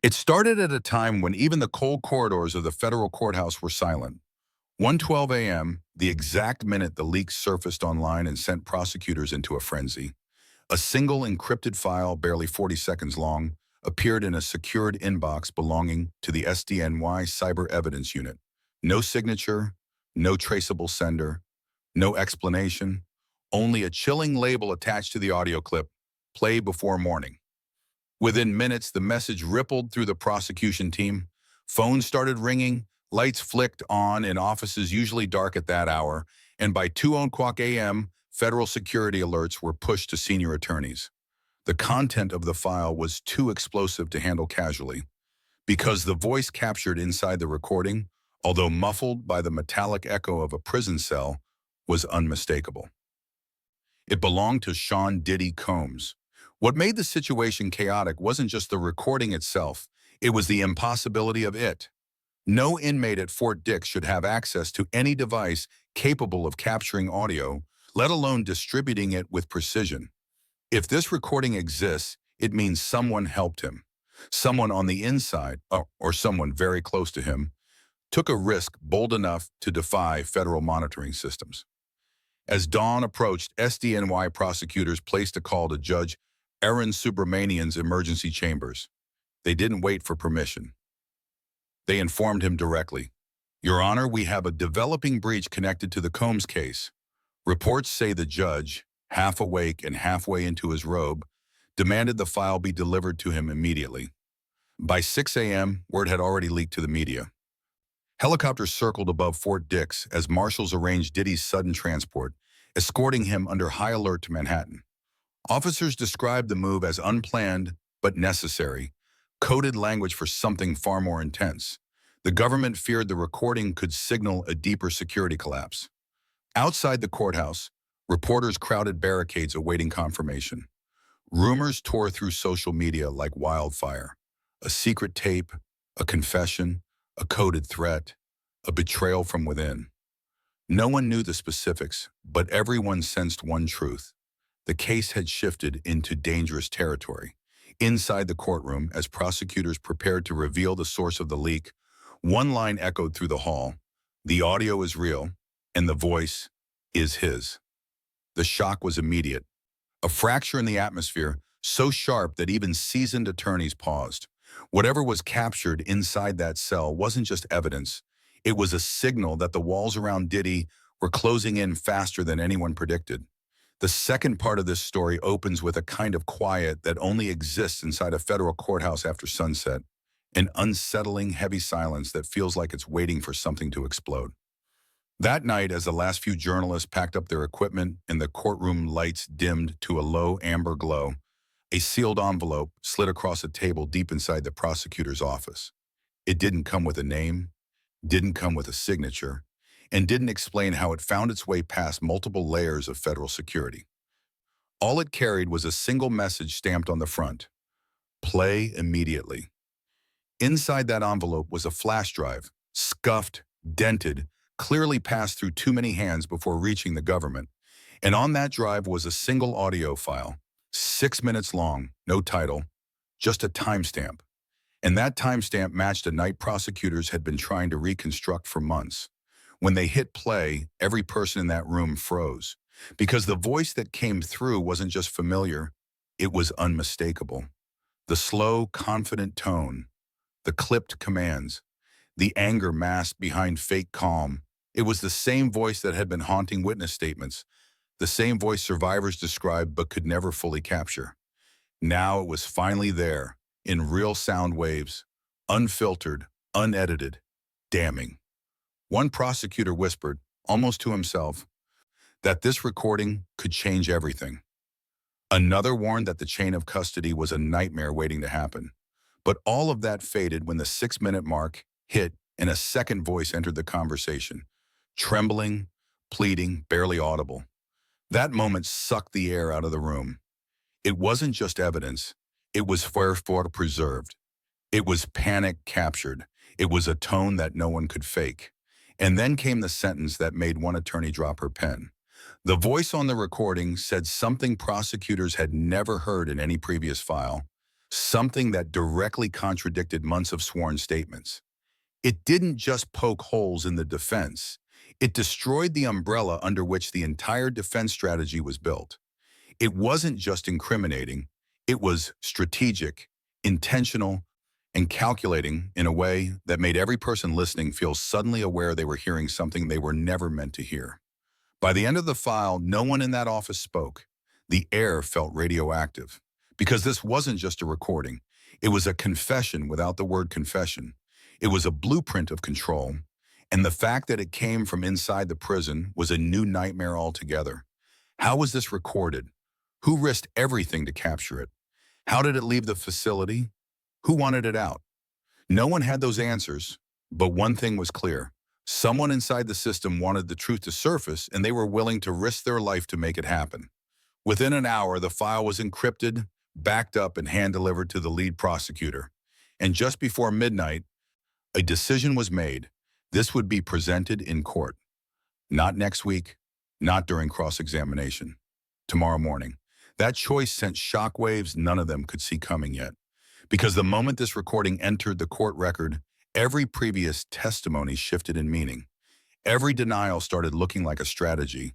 It started at a time when even the cold corridors of the federal courthouse were silent. 1:12 a.m., the exact minute the leak surfaced online and sent prosecutors into a frenzy. A single encrypted file, barely 40 seconds long, appeared in a secured inbox belonging to the SDNY Cyber Evidence Unit. No signature, no traceable sender, no explanation, only a chilling label attached to the audio clip, play before morning. Within minutes, the message rippled through the prosecution team. Phones started ringing, lights flicked on in offices usually dark at that hour, and by 2:00 a.m., federal security alerts were pushed to senior attorneys. The content of the file was too explosive to handle casually, because the voice captured inside the recording, although muffled by the metallic echo of a prison cell, was unmistakable. It belonged to Sean Diddy Combs. What made the situation chaotic wasn't just the recording itself, it was the impossibility of it. No inmate at Fort Dix should have access to any device capable of capturing audio, let alone distributing it with precision. If this recording exists, it means someone helped him. Someone on the inside, or someone very close to him, took a risk bold enough to defy federal monitoring systems. As dawn approached, SDNY prosecutors placed a call to Judge Aaron Subramanian's emergency chambers. They didn't wait for permission. They informed him directly. "Your Honor, we have a developing breach connected to the Combs case. Reports say the judge, half awake and halfway into his robe, demanded the file be delivered to him immediately." By 6 a.m., word had already leaked to the media. Helicopters circled above Fort Dix as marshals arranged Diddy's sudden transport, escorting him under high alert to Manhattan. Officers described the move as unplanned but necessary, coded language for something far more intense. The government feared the recording could signal a deeper security collapse. Outside the courthouse, reporters crowded barricades awaiting confirmation. Rumors tore through social media like wildfire. A secret tape, a confession, a coded threat, a betrayal from within. No one knew the specifics, but everyone sensed one truth. The case had shifted into dangerous territory. Inside the courtroom, as prosecutors prepared to reveal the source of the leak, one line echoed through the hall. "The audio is real, and the voice is his." The shock was immediate. A fracture in the atmosphere, so sharp that even seasoned attorneys paused. Whatever was captured inside that cell wasn't just evidence. It was a signal that the walls around Diddy were closing in faster than anyone predicted. The second part of this story opens with a kind of quiet that only exists inside a federal courthouse after sunset, an unsettling, heavy silence that feels like it's waiting for something to explode. That night, as the last few journalists packed up their equipment and the courtroom lights dimmed to a low amber glow, a sealed envelope slid across a table deep inside the prosecutor's office. It didn't come with a name, didn't come with a signature, and didn't explain how it found its way past multiple layers of federal security. All it carried was a single message stamped on the front: "Play immediately." Inside that envelope was a flash drive, scuffed, dented, clearly passed through too many hands before reaching the government. And on that drive was a single audio file, 6 minutes long, no title, just a timestamp. And that timestamp matched a night prosecutors had been trying to reconstruct for months. When they hit play, every person in that room froze, because the voice that came through wasn't just familiar, it was unmistakable. The slow, confident tone, the clipped commands, the anger masked behind fake calm. It was the same voice that had been haunting witness statements, the same voice survivors described but could never fully capture. Now it was finally there, in real sound waves, unfiltered, unedited, damning. One prosecutor whispered, almost to himself, that this recording could change everything. Another warned that the chain of custody was a nightmare waiting to happen. But all of that faded when the 6-minute mark hit and a second voice entered the conversation, trembling, pleading, barely audible. That moment sucked the air out of the room. It wasn't just evidence. It was wherefore preserved. It was panic captured. It was a tone that no one could fake. And then came the sentence that made one attorney drop her pen. The voice on the recording said something prosecutors had never heard in any previous file. something that directly contradicted months of sworn statements. It didn't just poke holes in the defense. It destroyed the umbrella under which the entire defense strategy was built. It wasn't just incriminating, it was strategic, intentional, and calculating in a way that made every person listening feel suddenly aware they were hearing something they were never meant to hear. By the end of the file, no one in that office spoke. The air felt radioactive. Because this wasn't just a recording. It was a confession without the word confession. It was a blueprint of control. And the fact that it came from inside the prison was a new nightmare altogether. How was this recorded? Who risked everything to capture it? How did it leave the facility? Who wanted it out? No one had those answers, but one thing was clear. Someone inside the system wanted the truth to surface, and they were willing to risk their life to make it happen. Within an hour, the file was encrypted, backed up, and hand-delivered to the lead prosecutor. And just before midnight, a decision was made. This would be presented in court. Not next week, not during cross-examination. Tomorrow morning. That choice sent shockwaves none of them could see coming yet. Because the moment this recording entered the court record, every previous testimony shifted in meaning. Every denial started looking like a strategy.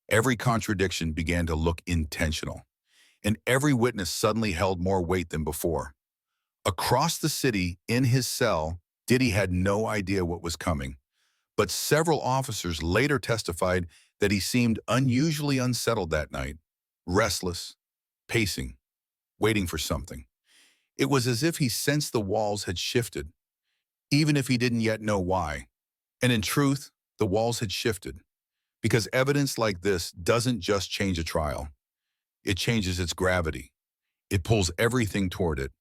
Every contradiction began to look intentional. And every witness suddenly held more weight than before. Across the city, in his cell, Diddy had no idea what was coming. But several officers later testified that he seemed unusually unsettled that night, restless, pacing, waiting for something. It was as if he sensed the walls had shifted, even if he didn't yet know why. And in truth, the walls had shifted. Because evidence like this doesn't just change a trial. It changes its gravity. It pulls everything toward it.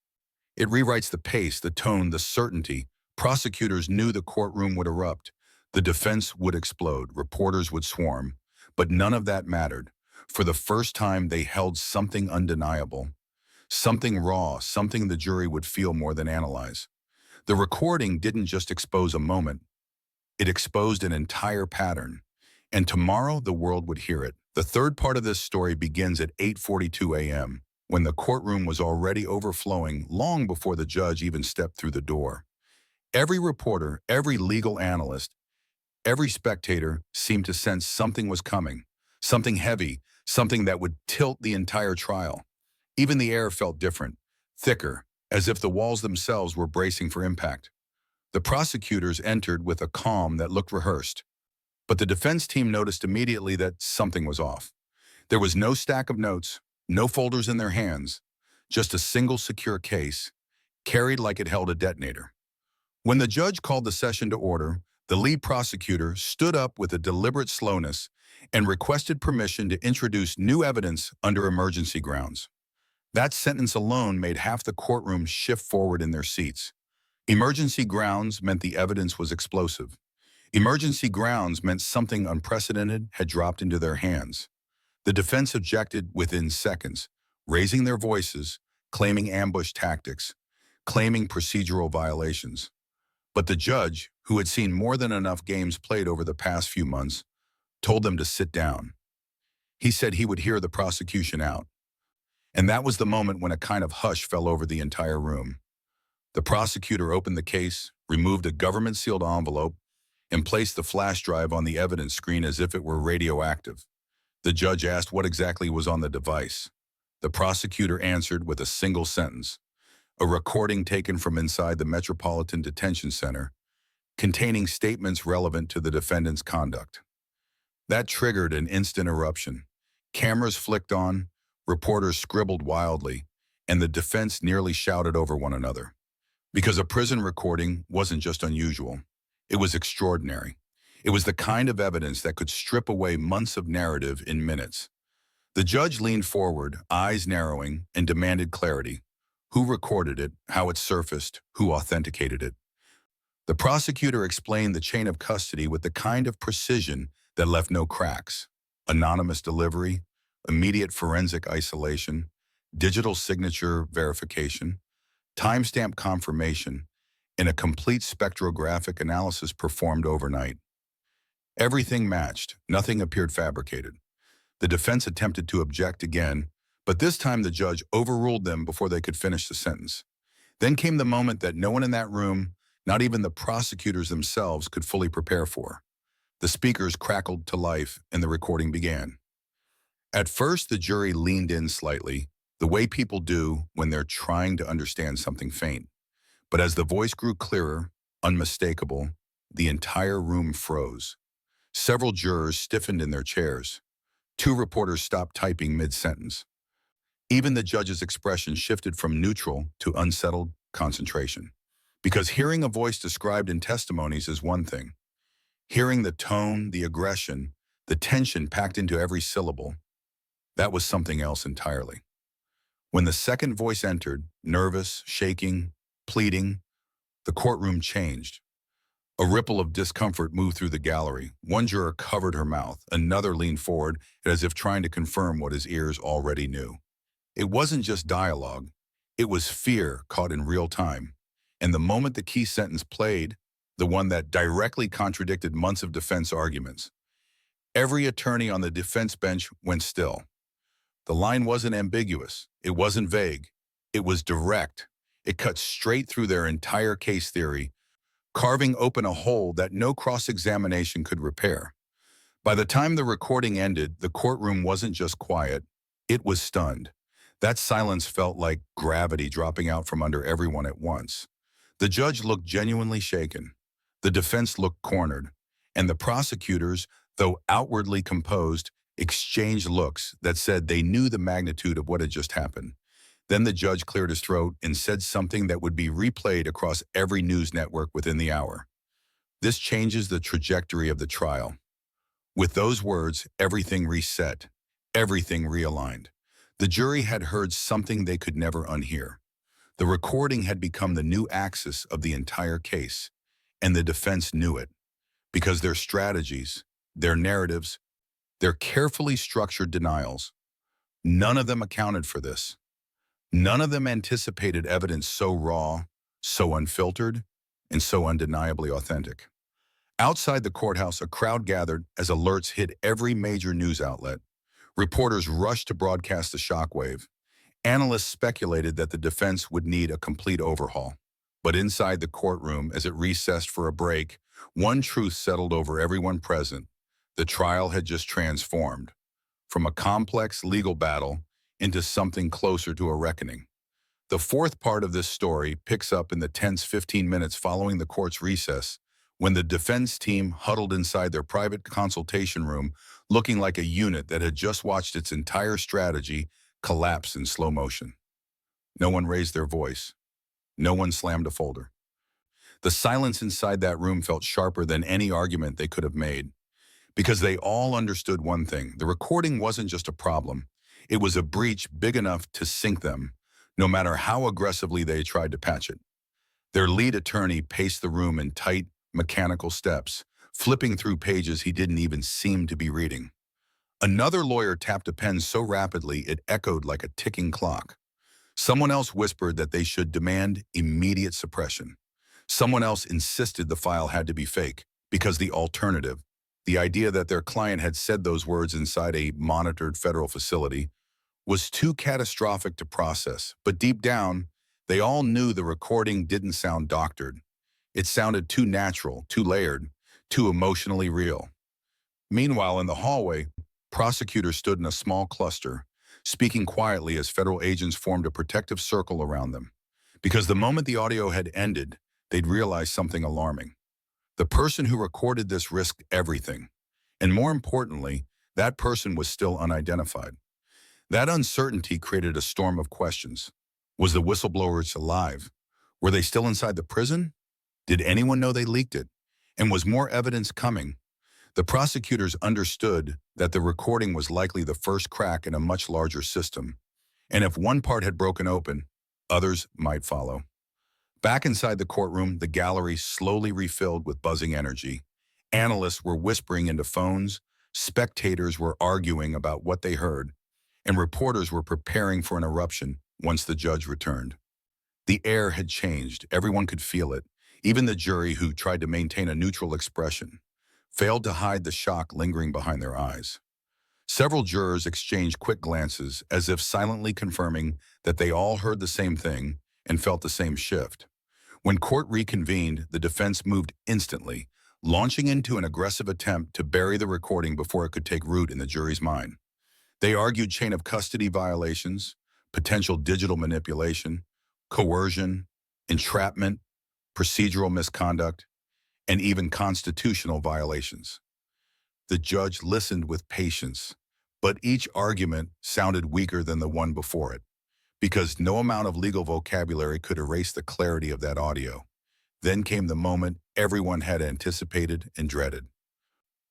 It rewrites the pace, the tone, the certainty. Prosecutors knew the courtroom would erupt. The defense would explode. Reporters would swarm. But none of that mattered. For the first time, they held something undeniable. Something raw, something the jury would feel more than analyze. The recording didn't just expose a moment. It exposed an entire pattern. And tomorrow, the world would hear it. The third part of this story begins at 8:42 a.m., when the courtroom was already overflowing long before the judge even stepped through the door. Every reporter, every legal analyst, every spectator seemed to sense something was coming, something heavy, something that would tilt the entire trial. Even the air felt different, thicker, as if the walls themselves were bracing for impact. The prosecutors entered with a calm that looked rehearsed, but the defense team noticed immediately that something was off. There was no stack of notes, no folders in their hands, just a single secure case, carried like it held a detonator. When the judge called the session to order, the lead prosecutor stood up with a deliberate slowness and requested permission to introduce new evidence under emergency grounds. That sentence alone made half the courtroom shift forward in their seats. Emergency grounds meant the evidence was explosive. Emergency grounds meant something unprecedented had dropped into their hands. The defense objected within seconds, raising their voices, claiming ambush tactics, claiming procedural violations. But the judge, who had seen more than enough games played over the past few months, told them to sit down. He said he would hear the prosecution out. And that was the moment when a kind of hush fell over the entire room. The prosecutor opened the case, removed a government-sealed envelope, and placed the flash drive on the evidence screen as if it were radioactive. The judge asked what exactly was on the device. The prosecutor answered with a single sentence, a recording taken from inside the Metropolitan Detention Center, containing statements relevant to the defendant's conduct. That triggered an instant eruption. Cameras flicked on, reporters scribbled wildly, and the defense nearly shouted over one another. Because a prison recording wasn't just unusual, it was extraordinary. It was the kind of evidence that could strip away months of narrative in minutes. The judge leaned forward, eyes narrowing, and demanded clarity. Who recorded it, how it surfaced, who authenticated it. The prosecutor explained the chain of custody with the kind of precision that left no cracks. Anonymous delivery, immediate forensic isolation, digital signature verification, timestamp confirmation, and a complete spectrographic analysis performed overnight. Everything matched, nothing appeared fabricated. The defense attempted to object again, But this time the judge overruled them before they could finish the sentence. Then came the moment that no one in that room, not even the prosecutors themselves, could fully prepare for. The speakers crackled to life and the recording began. At first, the jury leaned in slightly, the way people do when they're trying to understand something faint. But as the voice grew clearer, unmistakable, the entire room froze. Several jurors stiffened in their chairs. Two reporters stopped typing mid-sentence. Even the judge's expression shifted from neutral to unsettled concentration. Because hearing a voice described in testimonies is one thing. Hearing the tone, the aggression, the tension packed into every syllable, that was something else entirely. When the second voice entered, nervous, shaking, pleading, the courtroom changed. A ripple of discomfort moved through the gallery. One juror covered her mouth. Another leaned forward as if trying to confirm what his ears already knew. It wasn't just dialogue. It was fear caught in real time. And the moment the key sentence played, the one that directly contradicted months of defense arguments, every attorney on the defense bench went still. The line wasn't ambiguous. It wasn't vague. It was direct. It cut straight through their entire case theory, carving open a hole that no cross-examination could repair. By the time the recording ended, the courtroom wasn't just quiet, it was stunned. That silence felt like gravity dropping out from under everyone at once. The judge looked genuinely shaken. The defense looked cornered. And the prosecutors, though outwardly composed, exchanged looks that said they knew the magnitude of what had just happened. Then the judge cleared his throat and said something that would be replayed across every news network within the hour. This changes the trajectory of the trial. With those words, everything reset, everything realigned. The jury had heard something they could never unhear. The recording had become the new axis of the entire case, and the defense knew it, because their strategies, their narratives, their carefully structured denials, none of them accounted for this. None of them anticipated evidence so raw, so unfiltered, and so undeniably authentic. Outside the courthouse, a crowd gathered as alerts hit every major news outlet. Reporters rushed to broadcast the shockwave. Analysts speculated that the defense would need a complete overhaul. But inside the courtroom, as it recessed for a break, one truth settled over everyone present. The trial had just transformed from a complex legal battle into something closer to a reckoning. The fourth part of this story picks up in the tense 15 minutes following the court's recess, when the defense team huddled inside their private consultation room, looking like a unit that had just watched its entire strategy collapse in slow motion. No one raised their voice. No one slammed a folder. The silence inside that room felt sharper than any argument they could have made, because they all understood one thing. The recording wasn't just a problem. It was a breach big enough to sink them, no matter how aggressively they tried to patch it. Their lead attorney paced the room in tight, mechanical steps, flipping through pages he didn't even seem to be reading. Another lawyer tapped a pen so rapidly it echoed like a ticking clock. Someone else whispered that they should demand immediate suppression. Someone else insisted the file had to be fake, because the alternative, the idea that their client had said those words inside a monitored federal facility, was too catastrophic to process. But deep down, they all knew the recording didn't sound doctored. It sounded too natural, too layered, too emotionally real. Meanwhile, in the hallway, prosecutors stood in a small cluster, speaking quietly as federal agents formed a protective circle around them. Because the moment the audio had ended, they'd realized something alarming. The person who recorded this risked everything. And more importantly, that person was still unidentified. That uncertainty created a storm of questions. Was the whistleblower alive? Were they still inside the prison? Did anyone know they leaked it? And was more evidence coming? The prosecutors understood that the recording was likely the first crack in a much larger system. And if one part had broken open, others might follow. Back inside the courtroom, the gallery slowly refilled with buzzing energy. Analysts were whispering into phones, spectators were arguing about what they heard, and reporters were preparing for an eruption once the judge returned. The air had changed. Everyone could feel it. Even the jury, who tried to maintain a neutral expression, failed to hide the shock lingering behind their eyes. Several jurors exchanged quick glances as if silently confirming that they all heard the same thing and felt the same shift. When court reconvened, the defense moved instantly, launching into an aggressive attempt to bury the recording before it could take root in the jury's mind. They argued chain of custody violations, potential digital manipulation, coercion, entrapment, procedural misconduct, and even constitutional violations. The judge listened with patience, but each argument sounded weaker than the one before it, because no amount of legal vocabulary could erase the clarity of that audio. Then came the moment everyone had anticipated and dreaded.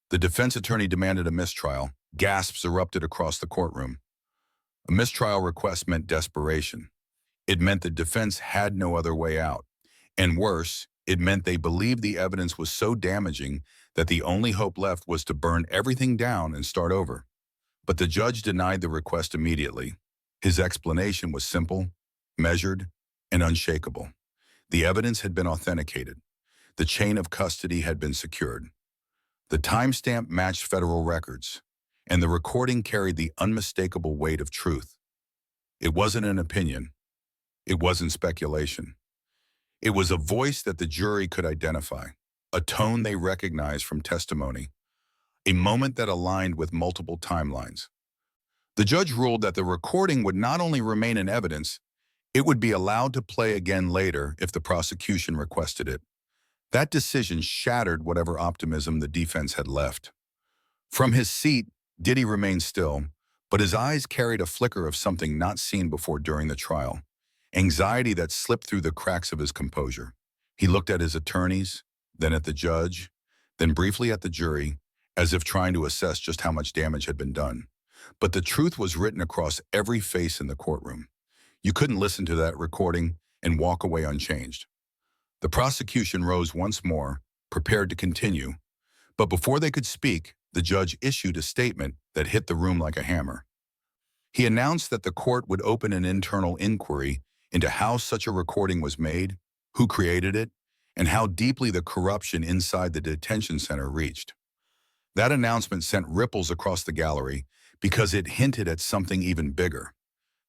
The defense attorney demanded a mistrial. Gasps erupted across the courtroom. A mistrial request meant desperation. It meant the defense had no other way out. And worse, it meant they believed the evidence was so damaging that the only hope left was to burn everything down and start over. But the judge denied the request immediately. His explanation was simple, measured, and unshakable. The evidence had been authenticated. The chain of custody had been secured. The timestamp matched federal records, and the recording carried the unmistakable weight of truth. It wasn't an opinion. It wasn't speculation. It was a voice that the jury could identify, a tone they recognized from testimony, a moment that aligned with multiple timelines. The judge ruled that the recording would not only remain in evidence, it would be allowed to play again later if the prosecution requested it. That decision shattered whatever optimism the defense had left. From his seat, Diddy remained still, but his eyes carried a flicker of something not seen before during the trial, anxiety that slipped through the cracks of his composure. He looked at his attorneys, then at the judge, then briefly at the jury, as if trying to assess just how much damage had been done. But the truth was written across every face in the courtroom. You couldn't listen to that recording and walk away unchanged. The prosecution rose once more, prepared to continue, but before they could speak, the judge issued a statement that hit the room like a hammer. He announced that the court would open an internal inquiry into how such a recording was made, who created it, and how deeply the corruption inside the detention center reached. That announcement sent ripples across the gallery because it hinted at something even bigger.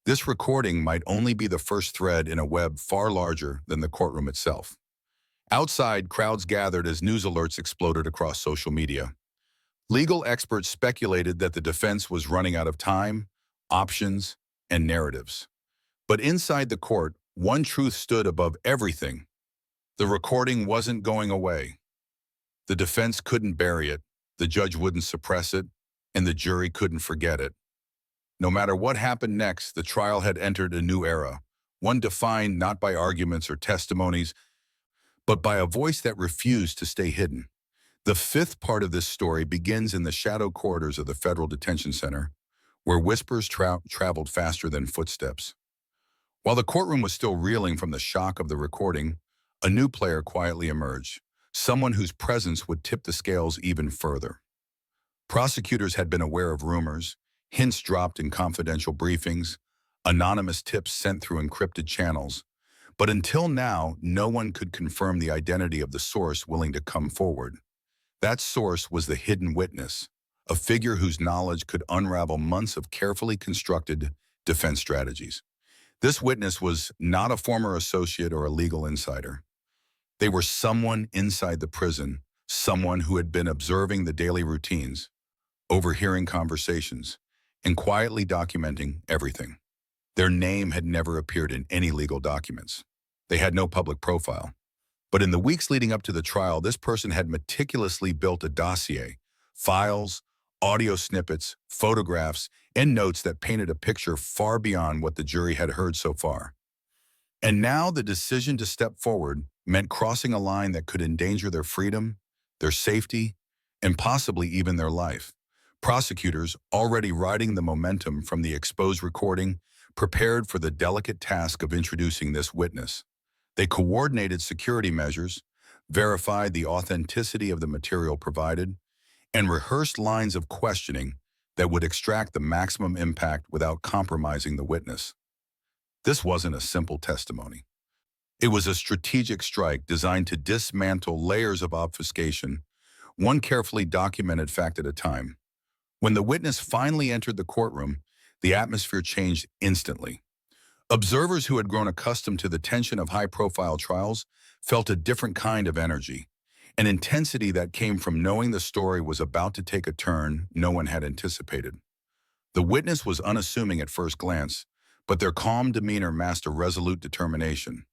This recording might only be the first thread in a web far larger than the courtroom itself. Outside, crowds gathered as news alerts exploded across social media. Legal experts speculated that the defense was running out of time, options, and narratives. But inside the court, one truth stood above everything. The recording wasn't going away. The defense couldn't bury it, the judge wouldn't suppress it, and the jury couldn't forget it. No matter what happened next, the trial had entered a new era, one defined not by arguments or testimonies, but by a voice that refused to stay hidden. The fifth part of this story begins in the shadow corridors of the federal detention center, where whispers traveled faster than footsteps. While the courtroom was still reeling from the shock of the recording, a new player quietly emerged, someone whose presence would tip the scales even further. Prosecutors had been aware of rumors, hints dropped in confidential briefings, anonymous tips sent through encrypted channels, but until now, no one could confirm the identity of the source willing to come forward. That source was the hidden witness, a figure whose knowledge could unravel months of carefully constructed defense strategies. This witness was not a former associate or a legal insider. They were someone inside the prison, someone who had been observing the daily routines, overhearing conversations, and quietly documenting everything. Their name had never appeared in any legal documents. They had no public profile. But in the weeks leading up to the trial, this person had meticulously built a dossier, files, audio snippets, photographs, and notes that painted a picture far beyond what the jury had heard so far. And now the decision to step forward meant crossing a line that could endanger their freedom, their safety, and possibly even their life. Prosecutors, already riding the momentum from the exposed recording, prepared for the delicate task of introducing this witness. They coordinated security measures, verified the authenticity of the material provided, and rehearsed lines of questioning that would extract the maximum impact without compromising the witness. This wasn't a simple testimony. It was a strategic strike designed to dismantle layers of obfuscation, one carefully documented fact at a time. When the witness finally entered the courtroom, the atmosphere changed instantly. Observers who had grown accustomed to the tension of high-profile trials felt a different kind of energy, an intensity that came from knowing the story was about to take a turn no one had anticipated. The witness was unassuming at first glance, but their calm demeanor masked a resolute determination.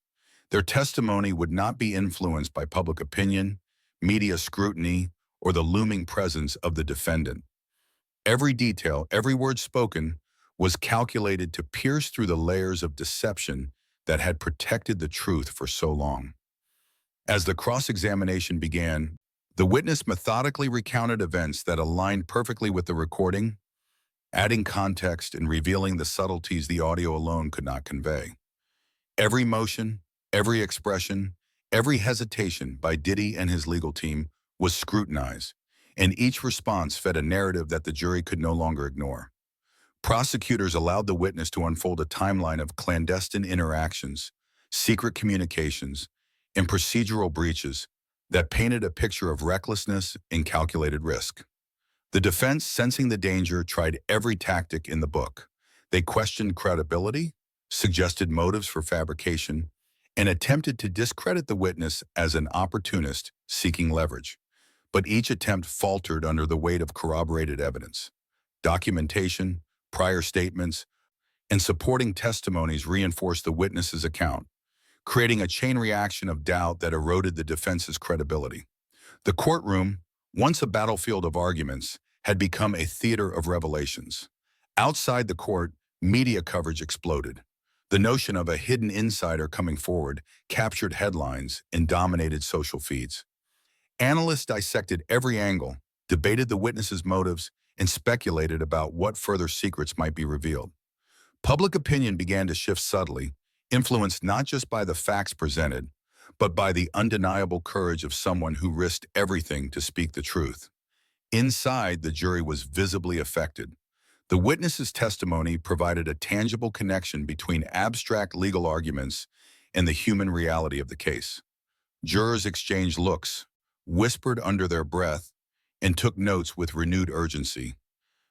Their testimony would not be influenced by public opinion, media scrutiny, or the looming presence of the defendant. Every detail, every word spoken, was calculated to pierce through the layers of deception that had protected the truth for so long. As the cross-examination began, the witness methodically recounted events that aligned perfectly with the recording, adding context and revealing the subtleties the audio alone could not convey. Every motion, every expression, every hesitation by Diddy and his legal team was scrutinized, and each response fed a narrative that the jury could no longer ignore. Prosecutors allowed the witness to unfold a timeline of clandestine interactions, secret communications, and procedural breaches that painted a picture of recklessness and calculated risk. The defense, sensing the danger, tried every tactic in the book. They questioned credibility, suggested motives for fabrication, and attempted to discredit the witness as an opportunist seeking leverage. But each attempt faltered under the weight of corroborated evidence. Documentation, prior statements, and supporting testimonies reinforced the witness's account, creating a chain reaction of doubt that eroded the defense's credibility. The courtroom, once a battlefield of arguments, had become a theater of revelations. Outside the court, media coverage exploded. The notion of a hidden insider coming forward captured headlines and dominated social feeds. Analysts dissected every angle, debated the witness's motives, and speculated about what further secrets might be revealed. Public opinion began to shift subtly, influenced not just by the facts presented, but by the undeniable courage of someone who risked everything to speak the truth. Inside, the jury was visibly affected. The witness's testimony provided a tangible connection between abstract legal arguments and the human reality of the case. Jurors exchanged looks, whispered under their breath, and took notes with renewed urgency.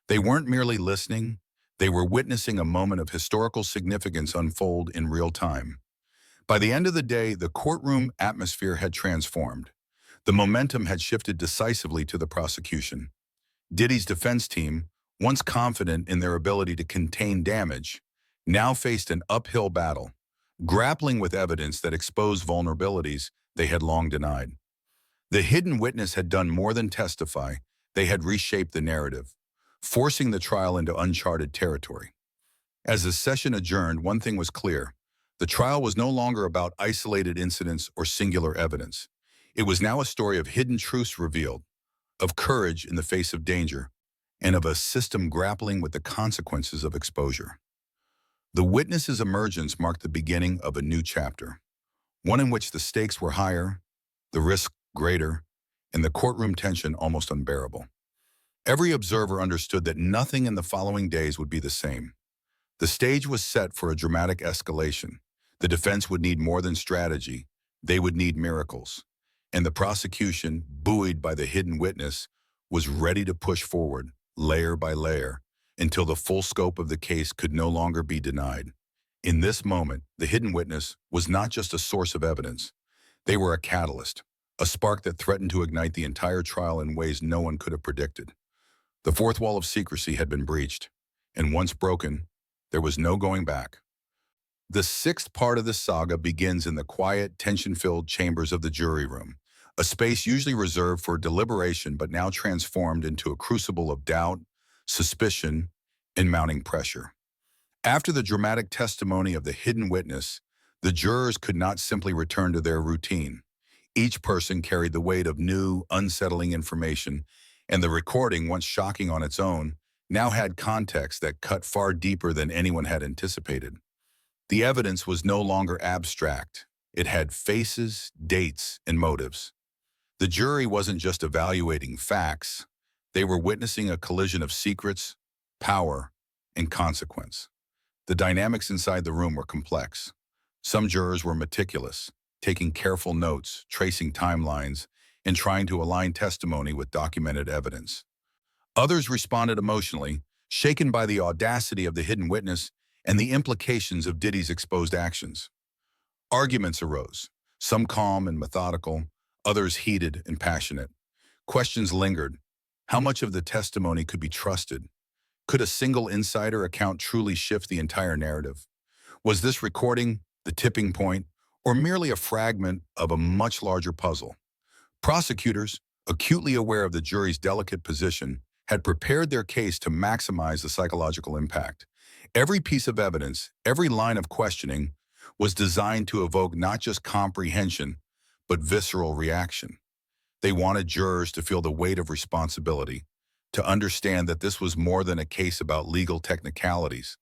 They weren't merely listening, they were witnessing a moment of historical significance unfold in real time. By the end of the day, the courtroom atmosphere had transformed. The momentum had shifted decisively to the prosecution. Diddy's defense team, once confident in their ability to contain damage, now faced an uphill battle, grappling with evidence that exposed vulnerabilities they had long denied. The hidden witness had done more than testify, they had reshaped the narrative, forcing the trial into uncharted territory. As the session adjourned, one thing was clear. The trial was no longer about isolated incidents or singular evidence. It was now a story of hidden truths revealed, of courage in the face of danger, and of a system grappling with the consequences of exposure. The witness's emergence marked the beginning of a new chapter, one in which the stakes were higher, the risk greater, and the courtroom tension almost unbearable. Every observer understood that nothing in the following days would be the same. The stage was set for a dramatic escalation. The defense would need more than strategy. They would need miracles. And the prosecution, buoyed by the hidden witness, was ready to push forward, layer by layer, until the full scope of the case could no longer be denied. In this moment, the hidden witness was not just a source of evidence. They were a catalyst, a spark that threatened to ignite the entire trial in ways no one could have predicted. The fourth wall of secrecy had been breached, and once broken, there was no going back. The sixth part of the saga begins in the quiet, tension-filled chambers of the jury room, a space usually reserved for deliberation but now transformed into a crucible of doubt, suspicion, and mounting pressure. After the dramatic testimony of the hidden witness, the jurors could not simply return to their routine. Each person carried the weight of new, unsettling information, and the recording, once shocking on its own, now had context that cut far deeper than anyone had anticipated. The evidence was no longer abstract. It had faces, dates, and motives. The jury wasn't just evaluating facts. They were witnessing a collision of secrets, power, and consequence. The dynamics inside the room were complex. Some jurors were meticulous, taking careful notes, tracing timelines, and trying to align testimony with documented evidence. Others responded emotionally, shaken by the audacity of the hidden witness and the implications of Diddy's exposed actions. Arguments arose, some calm and methodical, others heated and passionate. Questions lingered. How much of the testimony could be trusted? Could a single insider account truly shift the entire narrative? Was this recording the tipping point, or merely a fragment of a much larger puzzle? Prosecutors, acutely aware of the jury's delicate position, had prepared their case to maximize the psychological impact. Every piece of evidence, every line of questioning, was designed to evoke not just comprehension, but visceral reaction. They wanted jurors to feel the weight of responsibility, to understand that this was more than a case about legal technicalities.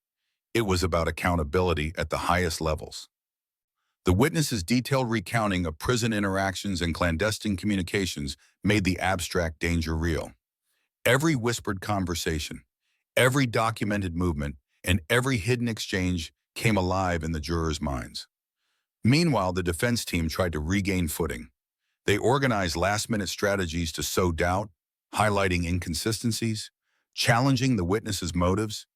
It was about accountability at the highest levels. The witness's detailed recounting of prison interactions and clandestine communications made the abstract danger real. Every whispered conversation, every documented movement, and every hidden exchange came alive in the jurors' minds. Meanwhile, the defense team tried to regain footing. They organized last-minute strategies to sow doubt, highlighting inconsistencies, challenging the witness's motives,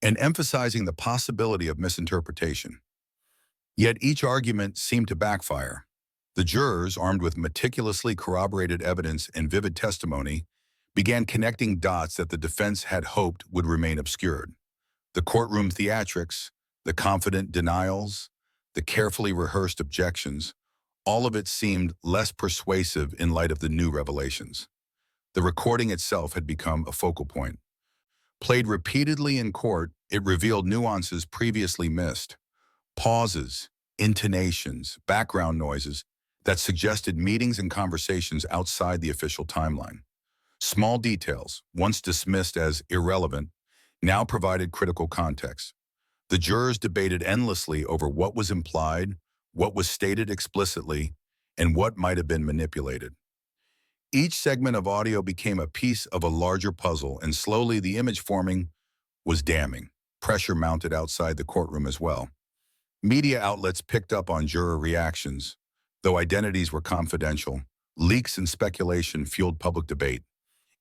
and emphasizing the possibility of misinterpretation. Yet each argument seemed to backfire. The jurors, armed with meticulously corroborated evidence and vivid testimony, began connecting dots that the defense had hoped would remain obscured. The courtroom theatrics, the confident denials, the carefully rehearsed objections, all of it seemed less persuasive in light of the new revelations. The recording itself had become a focal point. Played repeatedly in court, it revealed nuances previously missed. Pauses, intonations, background noises that suggested meetings and conversations outside the official timeline. Small details, once dismissed as irrelevant, now provided critical context. The jurors debated endlessly over what was implied, what was stated explicitly, and what might have been manipulated. Each segment of audio became a piece of a larger puzzle, and slowly the image forming was damning. Pressure mounted outside the courtroom as well. Media outlets picked up on juror reactions. Though identities were confidential, leaks and speculation fueled public debate.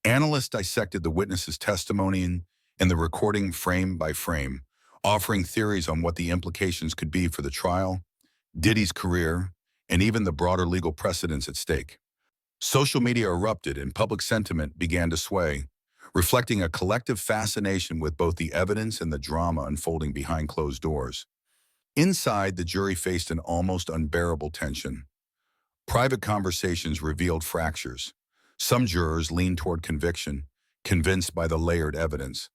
Analysts dissected the witness's testimony and the recording frame by frame, offering theories on what the implications could be for the trial, Diddy's career, and even the broader legal precedents at stake. Social media erupted and public sentiment began to sway, reflecting a collective fascination with both the evidence and the drama unfolding behind closed doors. Inside, the jury faced an almost unbearable tension. Private conversations revealed fractures. Some jurors leaned toward conviction, convinced by the layered evidence.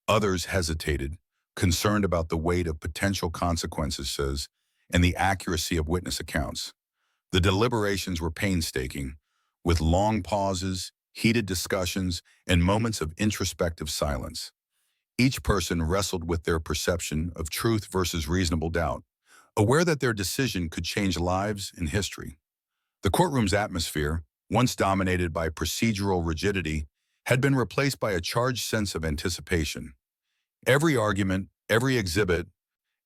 Others hesitated, concerned about the weight of potential consequences and the accuracy of witness accounts. The deliberations were painstaking, with long pauses, heated discussions, and moments of introspective silence. Each person wrestled with their perception of truth versus reasonable doubt, aware that their decision could change lives and history. The courtroom's atmosphere, once dominated by procedural rigidity, had been replaced by a charged sense of anticipation. Every argument, every exhibit,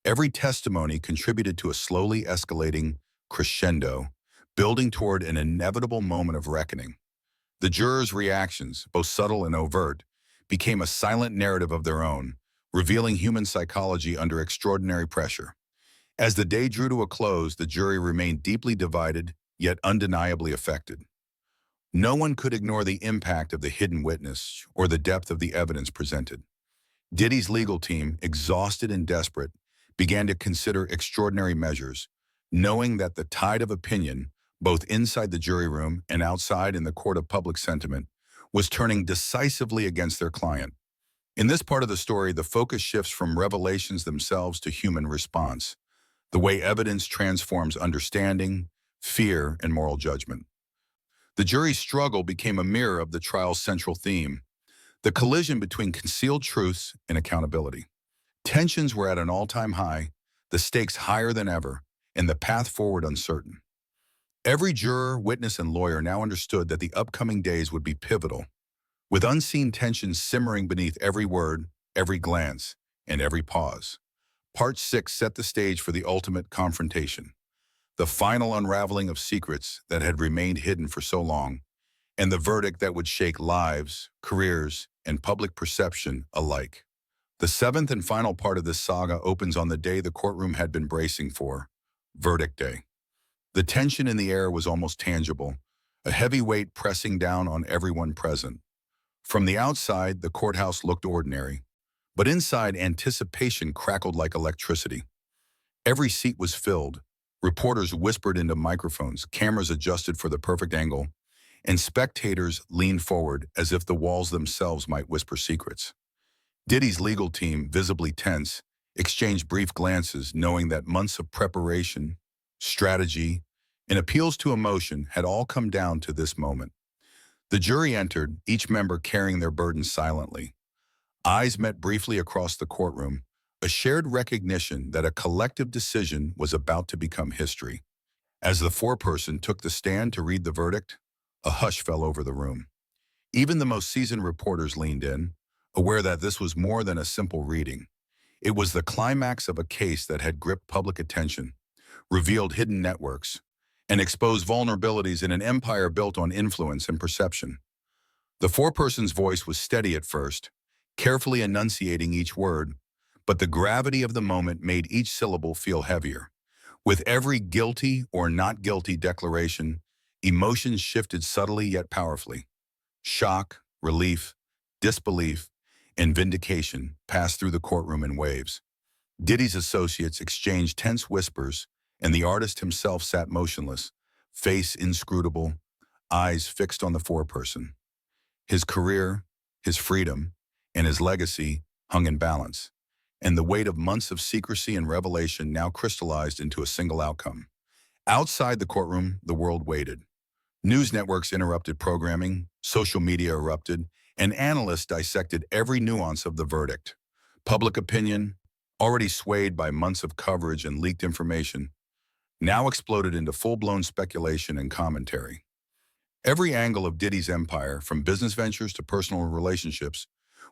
every testimony contributed to a slowly escalating crescendo, building toward an inevitable moment of reckoning. The jurors' reactions, both subtle and overt, became a silent narrative of their own, revealing human psychology under extraordinary pressure. As the day drew to a close, the jury remained deeply divided, yet undeniably affected. No one could ignore the impact of the hidden witness or the depth of the evidence presented. Diddy's legal team, exhausted and desperate, began to consider extraordinary measures, knowing that the tide of opinion, both inside the jury room and outside in the court of public sentiment, was turning decisively against their client. In this part of the story, the focus shifts from revelations themselves to human response, the way evidence transforms understanding, fear, and moral judgment. The jury's struggle became a mirror of the trial's central theme, the collision between concealed truths and accountability. Tensions were at an all-time high, the stakes higher than ever, and the path forward uncertain. Every juror, witness, and lawyer now understood that the upcoming days would be pivotal, with unseen tensions simmering beneath every word, every glance, and every pause. Part 6 set the stage for the ultimate confrontation, the final unraveling of secrets that had remained hidden for so long, and the verdict that would shake lives, careers, and public perception alike. The seventh and final part of this saga opens on the day the courtroom had been bracing for, verdict day. The tension in the air was almost tangible, a heavy weight pressing down on everyone present. From the outside, the courthouse looked ordinary, but inside, anticipation crackled like electricity. Every seat was filled. Reporters whispered into microphones, cameras adjusted for the perfect angle, and spectators leaned forward as if the walls themselves might whisper secrets. Diddy's legal team, visibly tense, exchanged brief glances, knowing that months of preparation, strategy, and appeals to emotion had all come down to this moment. The jury entered, each member carrying their burdens silently. Eyes met briefly across the courtroom, a shared recognition that a collective decision was about to become history. As the foreperson took the stand to read the verdict, a hush fell over the room. Even the most seasoned reporters leaned in, aware that this was more than a simple reading. It was the climax of a case that had gripped public attention, revealed hidden networks, and exposed vulnerabilities in an empire built on influence and perception. The foreperson's voice was steady at first, carefully enunciating each word, but the gravity of the moment made each syllable feel heavier. With every guilty or not guilty declaration, emotions shifted subtly yet powerfully. Shock, relief, disbelief, and vindication passed through the courtroom in waves. Diddy's associates exchanged tense whispers, and the artist himself sat motionless, face inscrutable, eyes fixed on the foreperson. His career, his freedom, and his legacy hung in balance, and the weight of months of secrecy and revelation now crystallized into a single outcome. Outside the courtroom, the world waited. News networks interrupted programming, social media erupted, and analysts dissected every nuance of the verdict. Public opinion, already swayed by months of coverage and leaked information, now exploded into full-blown speculation and commentary. Every angle of Diddy's empire, from business ventures to personal relationships,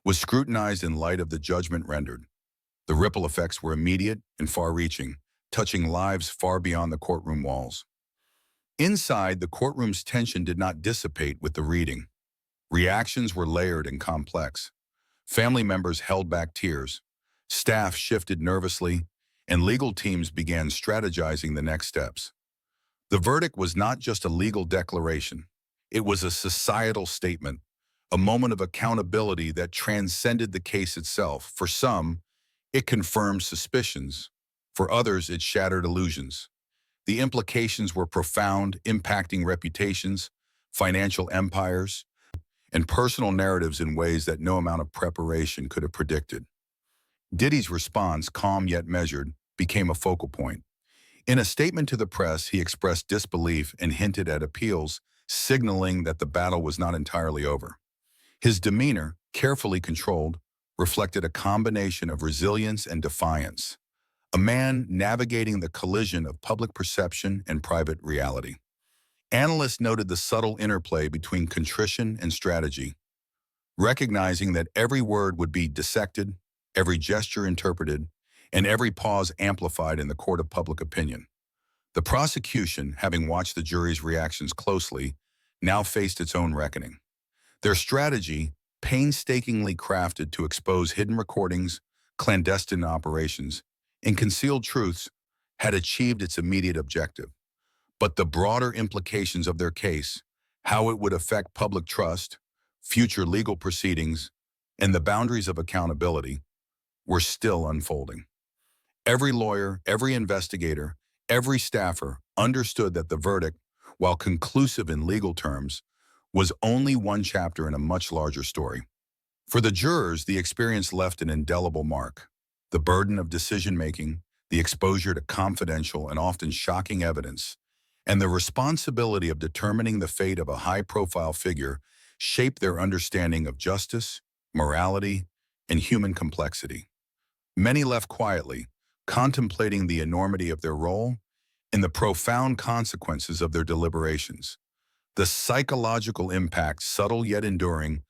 was scrutinized in light of the judgment rendered. The ripple effects were immediate and far-reaching, touching lives far beyond the courtroom walls. Inside, the courtroom's tension did not dissipate with the reading. Reactions were layered and complex. Family members held back tears, staff shifted nervously, and legal teams began strategizing the next steps. The verdict was not just a legal declaration. It was a societal statement, a moment of accountability that transcended the case itself. For some, it confirmed suspicions. For others, it shattered illusions. The implications were profound, impacting reputations, financial empires, and personal narratives in ways that no amount of preparation could have predicted. Diddy's response, calm yet measured, became a focal point. In a statement to the press, he expressed disbelief and hinted at appeals, signaling that the battle was not entirely over. His demeanor, carefully controlled, reflected a combination of resilience and defiance, a man navigating the collision of public perception and private reality. Analysts noted the subtle interplay between contrition and strategy, recognizing that every word would be dissected, every gesture interpreted, and every pause amplified in the court of public opinion. The prosecution, having watched the jury's reactions closely, now faced its own reckoning. Their strategy, painstakingly crafted to expose hidden recordings, clandestine operations, and concealed truths, had achieved its immediate objective. But the broader implications of their case, how it would affect public trust, future legal proceedings, and the boundaries of accountability, were still unfolding. Every lawyer, every investigator, every staffer understood that the verdict, while conclusive in legal terms, was only one chapter in a much larger story. For the jurors, the experience left an indelible mark. The burden of decision-making, the exposure to confidential and often shocking evidence, and the responsibility of determining the fate of a high-profile figure shaped their understanding of justice, morality, and human complexity. Many left quietly, contemplating the enormity of their role and the profound consequences of their deliberations. The psychological impact, subtle yet enduring,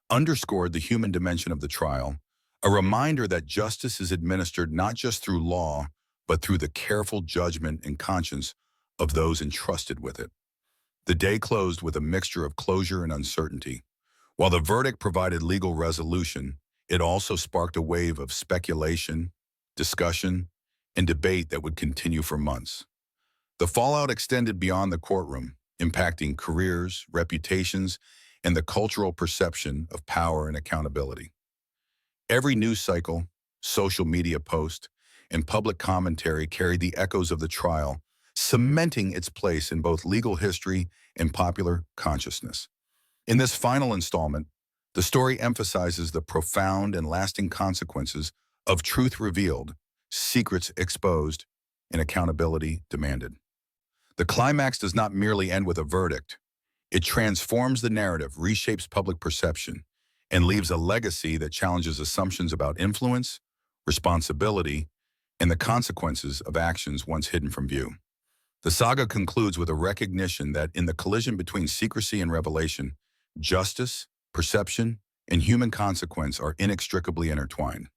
underscored the human dimension of the trial, a reminder that justice is administered not just through law, but through the careful judgment and conscience of those entrusted with it. The day closed with a mixture of closure and uncertainty. While the verdict provided legal resolution, it also sparked a wave of speculation, discussion, and debate that would continue for months. The fallout extended beyond the courtroom, impacting careers, reputations, and the cultural perception of power and accountability. Every news cycle, social media post, and public commentary carried the echoes of the trial, cementing its place in both legal history and popular consciousness. In this final installment, the story emphasizes the profound and lasting consequences of truth revealed, secrets exposed, and accountability demanded. The climax does not merely end with a verdict. It transforms the narrative, reshapes public perception, and leaves a legacy that challenges assumptions about influence, responsibility, and the consequences of actions once hidden from view. The saga concludes with a recognition that in the collision between secrecy and revelation, justice, perception, and human consequence are inextricably intertwined.